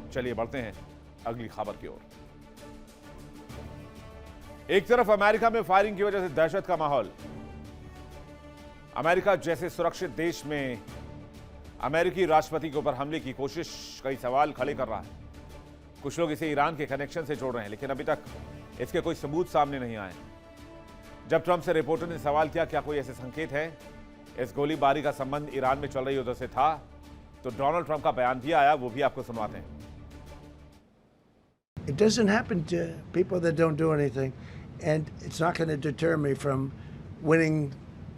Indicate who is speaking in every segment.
Speaker 1: चलिए बढ़ते हैं अगली खबर की ओर। एक तरफ अमेरिका में फायरिंग की वजह से दहशत का माहौल। अमेरिका जैसे सुरक्षित देश में अमेरिकी राष्ट्रपति के ऊपर हमले की कोशिश कई सवाल खड़े कर रहा है। कुछ लोग इसे ईरान के कनेक्शन से जोड़ रहे हैं, लेकिन अभी तक इसके कोई सबूत सामने नहीं आए। जब ट्रंप से रिपोर्टर ने सवाल किया क्या कोई ऐसे संकेत है इस गोलीबारी का संबंध ईरान में चल रही युद्ध से था, तो डोनाल्ड ट्रंप का बयान भी आया, वो भी आपको सुनवाते हैं।
Speaker 2: It doesn't happen to people that don't do anything, and it's not going to deter me from winning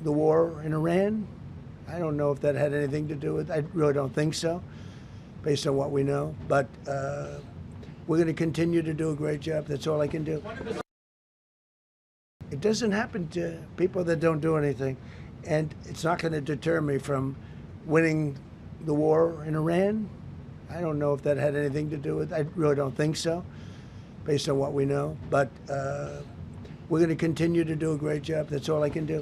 Speaker 2: the war in Iran. I don't know if that had anything to do with it. I really don't think so, based on what we know. But we're going to continue to do a great job. That's all I can do. It doesn't happen to people that don't do anything, and it's not going to deter me from winning the war in Iran. I don't know if that had anything to do with it. I really don't think so, based on what we know. But we're going to continue to do a great job. That's all I can do.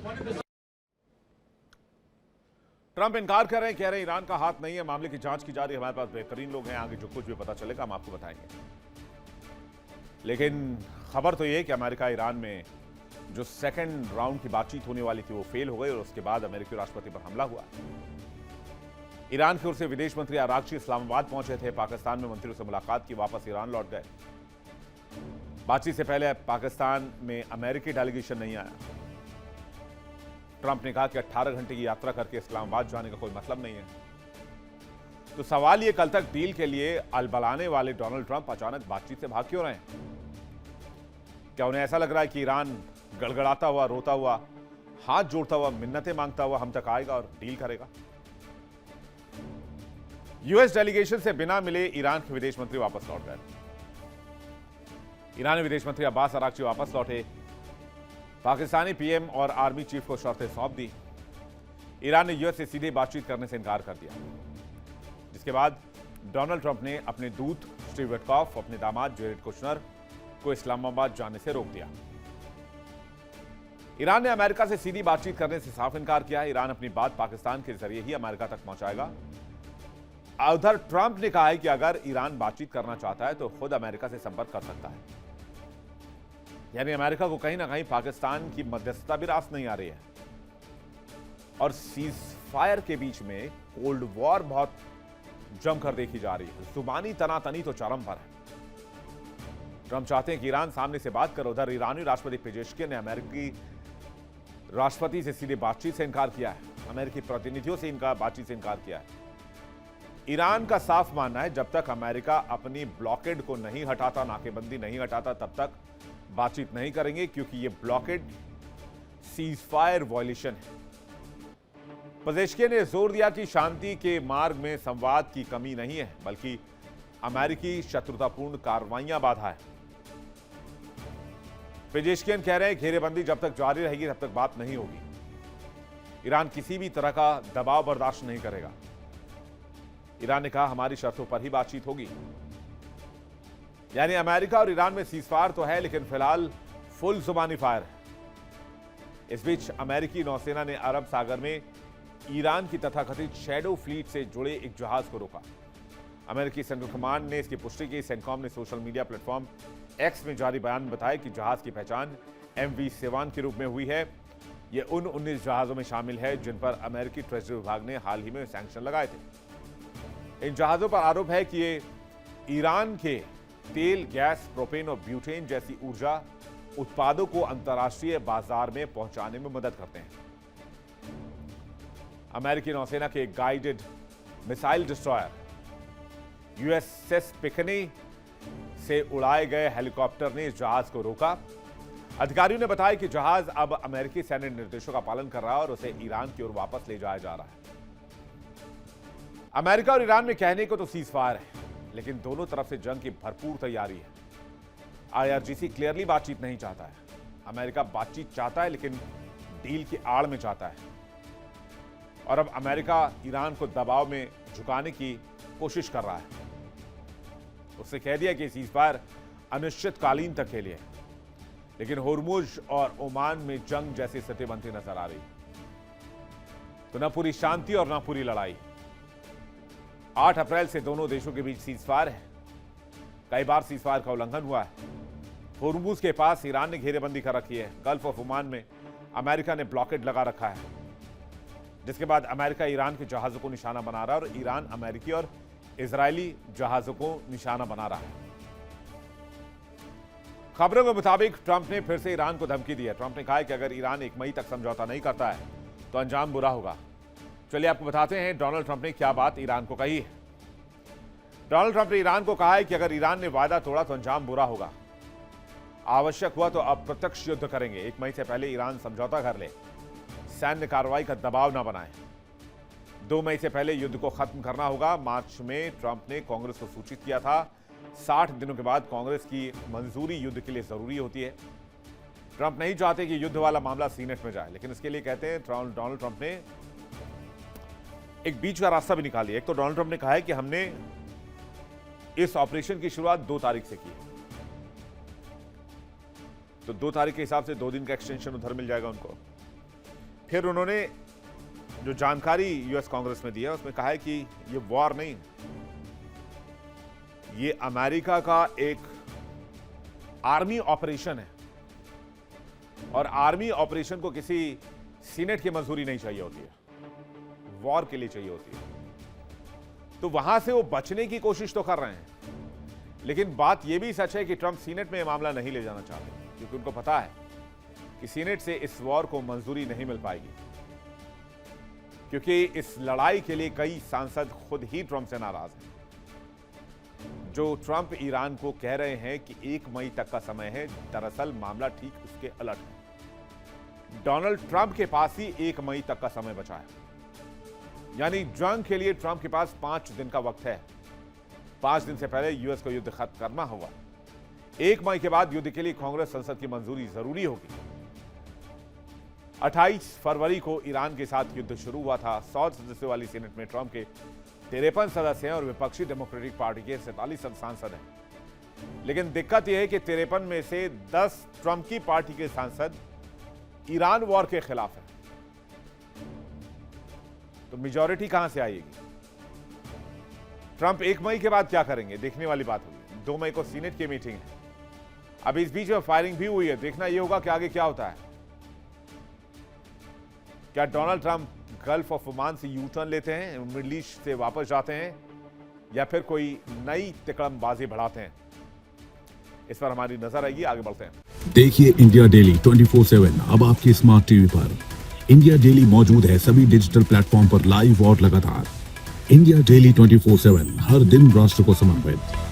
Speaker 1: Trump इनकार कर रहे हैं, कह रहे हैं Iran का हाथ नहीं है, मामले की जांच की जा रही है, हमारे पास बेहतरीन लोग हैं, आगे जो कुछ भी पता चलेगा हम आपको बताएंगे। लेकिन खबर तो ये कि अमेरिका ईरान में जो सेकंड राउंड की बातचीत होने वाली थी वो फेल हो गई और उसके बाद अमेरिकी राष्ट्रपति पर हमला हुआ। ईरान की ओर से विदेश मंत्री अरागची इस्लामाबाद पहुंचे थे, पाकिस्तान में मंत्रियों से मुलाकात की, वापस ईरान लौट गए। बातचीत से पहले पाकिस्तान में अमेरिकी डेलीगेशन नहीं आया। ट्रंप ने कहा कि 18 घंटे की यात्रा करके इस्लामाबाद जाने का कोई मतलब नहीं है। तो सवाल ये, कल तक डील के लिए अलबलाने वाले डोनाल्ड ट्रंप अचानक बातचीत से भाग क्यों रहे हैं? क्या उन्हें ऐसा लग रहा है कि ईरान गड़गड़ाता हुआ, रोता हुआ, हाथ जोड़ता हुआ, मिन्नतें मांगता हुआ हम तक आएगा और डील करेगा? यूएस डेलीगेशन से बिना मिले ईरान के विदेश मंत्री वापस लौट गए। ईरानी विदेश मंत्री अब्बास अरागची वापस लौटे। पाकिस्तानी पीएम और आर्मी चीफ को शर्तें सौंप दी। ईरान ने यूएस से सीधे बातचीत करने से इनकार कर दिया, जिसके बाद डोनाल्ड ट्रंप ने अपने दूत स्टीव विटकॉफ, अपने दामाद जेरेड कुशनर को इस्लामाबाद जाने से रोक दिया। ईरान ने अमेरिका से सीधी बातचीत करने से साफ इनकार किया है। ईरान अपनी बात पाकिस्तान के जरिए ही अमेरिका तक पहुंचाएगा। उधर ट्रंप ने कहा है कि अगर ईरान बातचीत करना चाहता है तो खुद अमेरिका से संपर्क कर सकता है। यानी अमेरिका को कहीं ना कहीं पाकिस्तान की मध्यस्थता भी रास नहीं आ रही है और सीज फायर के बीच में कोल्ड वॉर बहुत जमकर देखी जा रही है। जुबानी तनातनी तो चरम पर है। ट्रंप चाहते हैं कि ईरान सामने से बात करे। उधर ईरानी राष्ट्रपति पेजेश्कियान ने अमेरिकी राष्ट्रपति से सीधे बातचीत से इनकार किया है। अमेरिकी प्रतिनिधियों से इनका बातचीत से इनकार किया है। ईरान का साफ मानना है जब तक अमेरिका अपनी ब्लॉकेड को नहीं हटाता, नाकेबंदी नहीं हटाता, तब तक बातचीत नहीं करेंगे, क्योंकि यह ब्लॉकेड सीज फायर वॉयलेशन है। पेजेश्कियान ने जोर दिया कि शांति के मार्ग में संवाद की कमी नहीं है, बल्कि अमेरिकी शत्रुतापूर्ण कार्रवाइयां बाधा है। पेजेश्कियान कह रहे हैं घेरेबंदी जब तक जारी रहेगी तब तक बात नहीं होगी। ईरान किसी भी तरह का दबाव बर्दाश्त नहीं करेगा। ईरान ने कहा हमारी शर्तों पर ही बातचीत होगी। यानी अमेरिका और ईरान में सीजफायर तो है, लेकिन फिलहाल फुल जुबानी फायर है। इस बीच अमेरिकी नौसेना ने अरब सागर में ईरान की तथाकथित शैडो फ्लीट से जुड़े एक जहाज को रोका। अमेरिकी सेंट्रल कमांड ने इसकी पुष्टि की। सेंटकॉम ने सोशल मीडिया प्लेटफॉर्म एक्स में जारी बयान में बताया कि जहाज की पहचान MV सेवान के रूप में हुई है। यह उन 19 जहाजों में शामिल है जिन पर अमेरिकी ट्रेजरी विभाग ने हाल ही में सैंक्शन लगाए थे। इन जहाजों पर आरोप है कि ये ईरान के तेल, गैस, प्रोपेन और ब्यूटेन जैसी ऊर्जा उत्पादों को अंतर्राष्ट्रीय बाजार में पहुंचाने में मदद करते हैं। अमेरिकी नौसेना के गाइडेड मिसाइल डिस्ट्रॉयर USS पिकनी से उड़ाए गए हेलीकॉप्टर ने इस जहाज को रोका। अधिकारियों ने बताया कि जहाज अब अमेरिकी सैन्य निर्देशों का पालन कर रहा है और उसे ईरान की ओर वापस ले जाया जा रहा है। अमेरिका और ईरान में कहने को तो सीजफायर है, लेकिन दोनों तरफ से जंग की भरपूर तैयारी है। IRGC क्लियरली बातचीत नहीं चाहता है। अमेरिका बातचीत चाहता है, लेकिन डील की आड़ में चाहता है। और अब अमेरिका ईरान को दबाव में झुकाने की कोशिश कर रहा है। उसने कह दिया कि सीजफायर अनिश्चितकालीन तक के लिए है, लेकिन होर्मुज और ओमान में जंग जैसी स्थिति बनती नजर आ रही। तो न पूरी शांति और न पूरी लड़ाई। 8 अप्रैल से दोनों देशों के बीच सीजफायर है। कई बार सीजफायर का उल्लंघन हुआ है। होर्मुज के पास ईरान ने घेरेबंदी कर रखी है। गल्फ ऑफ ओमान में अमेरिका ने ब्लॉकेड लगा रखा है, जिसके बाद अमेरिका ईरान के जहाजों को निशाना बना रहा है और ईरान अमेरिकी और इजरायली जहाजों को निशाना बना रहा है। खबरों के मुताबिक ट्रंप ने फिर से ईरान को धमकी दी है। ट्रंप ने कहा है कि अगर ईरान 1 मई तक समझौता नहीं करता है तो अंजाम बुरा होगा। चलिए आपको बताते हैं डोनाल्ड ट्रंप ने क्या बात ईरान को कही है। डोनाल्ड ट्रंप ने ईरान को कहा है कि अगर ईरान ने वादा तोड़ा तो अंजाम बुरा होगा। आवश्यक हुआ तो अप्रत्यक्ष युद्ध करेंगे। 1 मई से पहले ईरान समझौता कर ले, सैन्य कार्रवाई का दबाव न बनाए। 2 मई से पहले युद्ध को खत्म करना होगा। मार्च में ट्रंप ने कांग्रेस को सूचित किया था 60 दिनों के बाद कांग्रेस की मंजूरी युद्ध के लिए जरूरी होती है। ट्रंप नहीं चाहते कि युद्ध वाला मामला सीनेट में जाए, लेकिन इसके लिए कहते हैं डोनाल्ड ट्रंप ने एक बीच का रास्ता भी निकाल लिया। एक तो डोनाल्ड ट्रंप ने कहा है कि हमने इस ऑपरेशन की शुरुआत 2 तारीख से की, तो 2 तारीख के हिसाब से 2 दिन का एक्सटेंशन उधर मिल जाएगा उनको। फिर उन्होंने जो जानकारी यूएस कांग्रेस में दी है उसमें कहा है कि ये वॉर नहीं, ये अमेरिका का एक आर्मी ऑपरेशन है और आर्मी ऑपरेशन को किसी सीनेट की मंजूरी नहीं चाहिए होती है, वॉर के लिए चाहिए होती है। तो वहां से वो बचने की कोशिश तो कर रहे हैं, लेकिन बात यह भी सच है कि ट्रंप सीनेट में यह मामला नहीं ले जाना चाहते, क्योंकि उनको पता है कि सीनेट से इस वॉर को मंजूरी नहीं मिल पाएगी, क्योंकि इस लड़ाई के लिए कई सांसद खुद ही ट्रंप से नाराज हैं। जो ट्रंप ईरान को कह रहे हैं कि 1 मई तक का समय है, दरअसल मामला ठीक उसके उलट है। डोनाल्ड ट्रंप के पास ही 1 मई तक का समय बचा है, यानी जंग के लिए ट्रंप के पास 5 दिन का वक्त है। 5 दिन से पहले यूएस को युद्ध खत्म करना होगा। 1 मई के बाद युद्ध के लिए कांग्रेस संसद की मंजूरी जरूरी होगी। 28 फरवरी को ईरान के साथ युद्ध शुरू हुआ था। 100 सदस्यों वाली सीनेट में ट्रंप के 53 सदस्य हैं और विपक्षी डेमोक्रेटिक पार्टी के 47 सांसद हैं। लेकिन दिक्कत यह है कि 53 में से 10 ट्रंप की पार्टी के सांसद ईरान वॉर के खिलाफ हैं। तो मेजॉरिटी कहां से आएगी? ट्रंप 1 मई के बाद क्या करेंगे, देखने वाली बात होगी। 2 मई को सीनेट की मीटिंग है। अब इस बीच में फायरिंग भी हुई है, देखना यह होगा कि आगे क्या होता है। क्या Donald Trump gulf of Oman से यू टर्न लेते हैं, मिडिल ईस्ट से वापस जाते हैं, या फिर कोई नई तिकड़मबाजी बढ़ाते हैं? इस पर हमारी नजर आएगी। आगे बढ़ते हैं।
Speaker 3: देखिए इंडिया डेली 24/7 अब आपकी स्मार्ट टीवी पर। इंडिया डेली मौजूद है सभी डिजिटल प्लेटफॉर्म पर लाइव और लगातार। इंडिया डेली 24/7 हर दिन राष्ट्र को समर्पित।